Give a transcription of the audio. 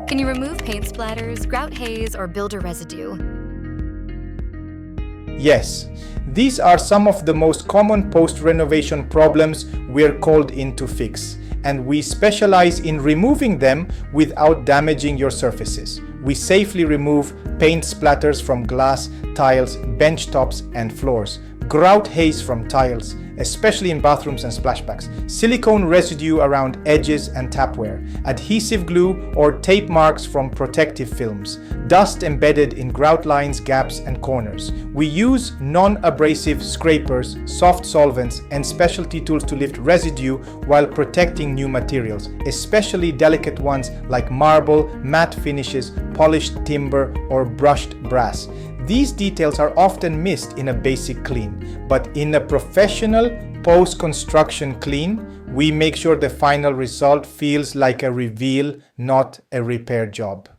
Can you remove paint splatters, grout haze, or builder residue? Yes, these are some of the most common post-renovation problems we're called in to fix, and we specialize in removing them without damaging your surfaces. We safely remove paint splatters from glass, tiles, bench tops, and floors, grout haze from tiles, especially in bathrooms and splashbacks, silicone residue around edges and tapware, adhesive glue or tape marks from protective films, dust embedded in grout lines, gaps, and corners. We use non-abrasive scrapers, soft solvents, and specialty tools to lift residue while protecting new materials, especially delicate ones like marble, matte finishes, polished timber, or brushed brass. These details are often missed in a basic clean, but in a professional post-construction clean, we make sure the final result feels like a reveal, not a repair job.